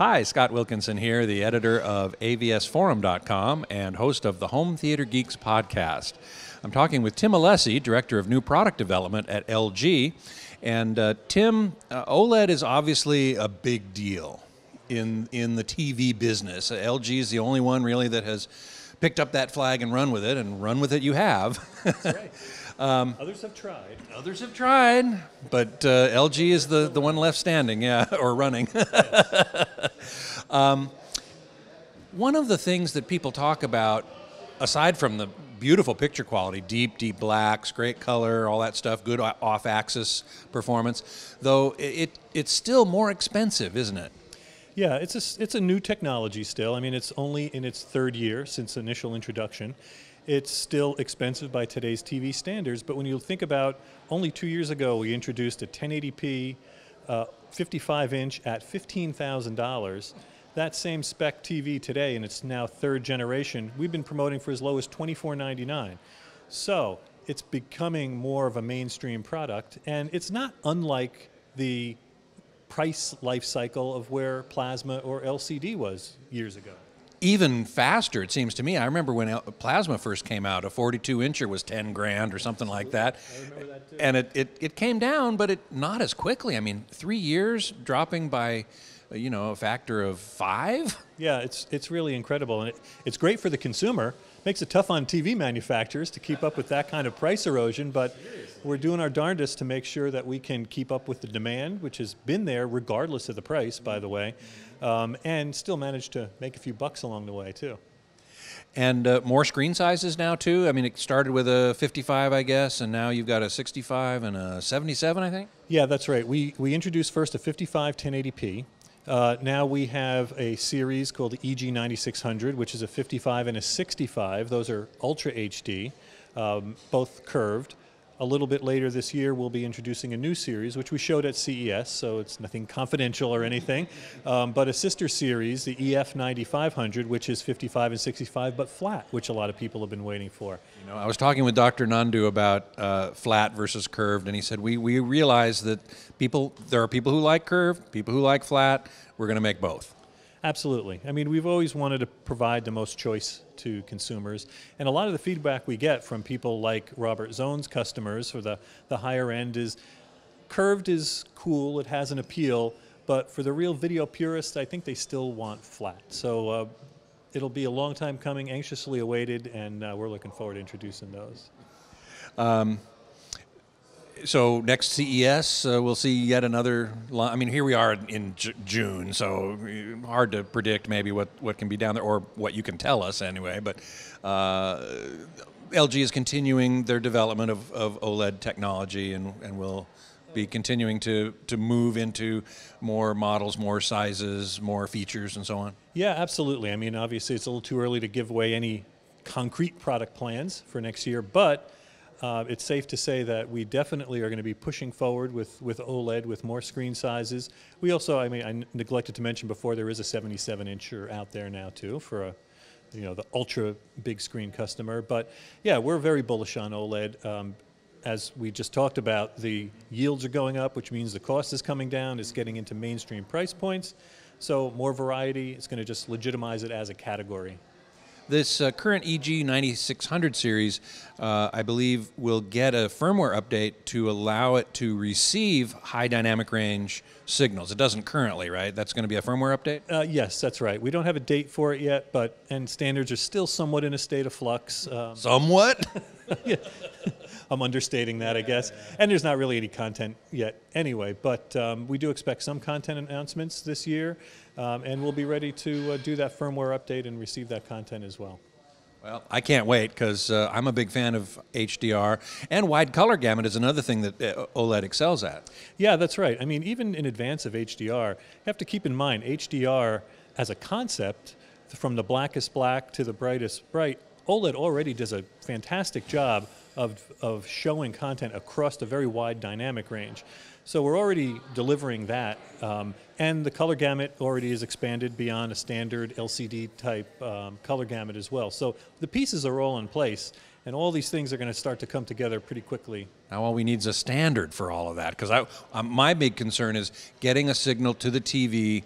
Hi, Scott Wilkinson here, the editor of AVSForum.com and host of the Home Theater Geeks podcast. I'm talking with Tim Alessi, Director of New Product Development at LG. And Tim, OLED is obviously a big deal in the TV business. LG is the only one really that has picked up that flag and run with it you have. That's right. Others have tried. Others have tried, but LG is the one left standing, yeah, or running. One of the things that people talk about, aside from the beautiful picture quality, deep blacks, great color, all that stuff, good off-axis performance, though it's still more expensive, isn't it? Yeah, it's a new technology still. I mean, it's only in its third year since initial introduction. It's still expensive by today's TV standards, but when you think about only 2 years ago, we introduced a 1080p 55-inch at $15,000. That same spec TV today, and it's now third generation, we've been promoting for as low as $24.99. So it's becoming more of a mainstream product, and it's not unlike the price life cycle of where plasma or LCD was years ago. Even faster, it seems to me. I remember when plasma first came out, a 42-incher was 10 grand or something like that. I remember that too. And it came down, but not as quickly. I mean, 3 years dropping by, a factor of 5? Yeah, it's really incredible, and it's great for the consumer. Makes it tough on TV manufacturers to keep up with that kind of price erosion, but we're doing our darndest to make sure that we can keep up with the demand, which has been there regardless of the price, by the way, and still manage to make a few bucks along the way, too. And more screen sizes now, too? I mean, it started with a 55, I guess, and now you've got a 65 and a 77, I think? Yeah, that's right. We introduced first a 55 1080p. Now we have a series called the EG9600, which is a 55 and a 65. Those are Ultra HD, both curved. A little bit later this year, we'll be introducing a new series, which we showed at CES, so it's nothing confidential or anything, but a sister series, the EF9500, which is 55 and 65, but flat, which a lot of people have been waiting for. I was talking with Dr. Nandu about flat versus curved, and he said, we realize that there are people who like curved, people who like flat. We're going to make both. Absolutely. I mean, we've always wanted to provide the most choice to consumers, and a lot of the feedback we get from people like Robert Zone's customers for the higher end is curved is cool, it has an appeal, but for the real video purists, I think they still want flat. So it'll be a long time coming, anxiously awaited, and we're looking forward to introducing those. So next CES, we'll see yet another line. I mean, here we are in June, so hard to predict maybe what can be down there, or what you can tell us anyway. But LG is continuing their development of OLED technology, and will be continuing to move into more models, more sizes, more features, and so on. Yeah, absolutely. I mean, obviously it's a little too early to give away any concrete product plans for next year, but it's safe to say that we definitely are going to be pushing forward with OLED, with more screen sizes. We also, I neglected to mention before, there is a 77-incher out there now too for the ultra big screen customer. But yeah, we're very bullish on OLED. As we just talked about, the yields are going up, which means the cost is coming down. It's getting into mainstream price points. So more variety, it's going to just legitimize it as a category. This current EG9600 series, I believe, will get a firmware update to allow it to receive high dynamic range signals. It doesn't currently, right? That's going to be a firmware update? Yes, that's right. We don't have a date for it yet, and standards are still somewhat in a state of flux. Somewhat? Yeah. I'm understating that, I guess. And there's not really any content yet anyway, but we do expect some content announcements this year, and we'll be ready to do that firmware update and receive that content as well. Well, I can't wait, because I'm a big fan of HDR, and wide color gamut is another thing that OLED excels at. Yeah, that's right. I mean, even in advance of HDR, you have to keep in mind HDR as a concept, from the blackest black to the brightest bright, OLED already does a fantastic job of showing content across a very wide dynamic range. So we're already delivering that, and the color gamut already is expanded beyond a standard LCD type color gamut as well. So the pieces are all in place, and all these things are going to start to come together pretty quickly. Now all we need is a standard for all of that, because my big concern is getting a signal to the TV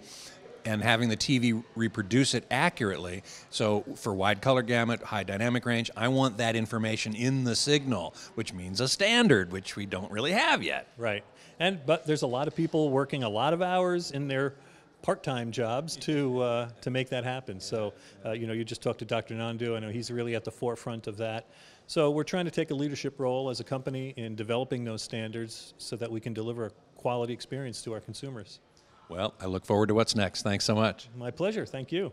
and having the TV reproduce it accurately. So for wide color gamut, high dynamic range, I want that information in the signal, which means a standard, which we don't really have yet. Right. But there's a lot of people working a lot of hours in their part-time jobs to make that happen. So, you just talked to Dr. Nandu. I know he's really at the forefront of that. So we're trying to take a leadership role as a company in developing those standards so that we can deliver a quality experience to our consumers. Well, I look forward to what's next. Thanks so much. My pleasure. Thank you.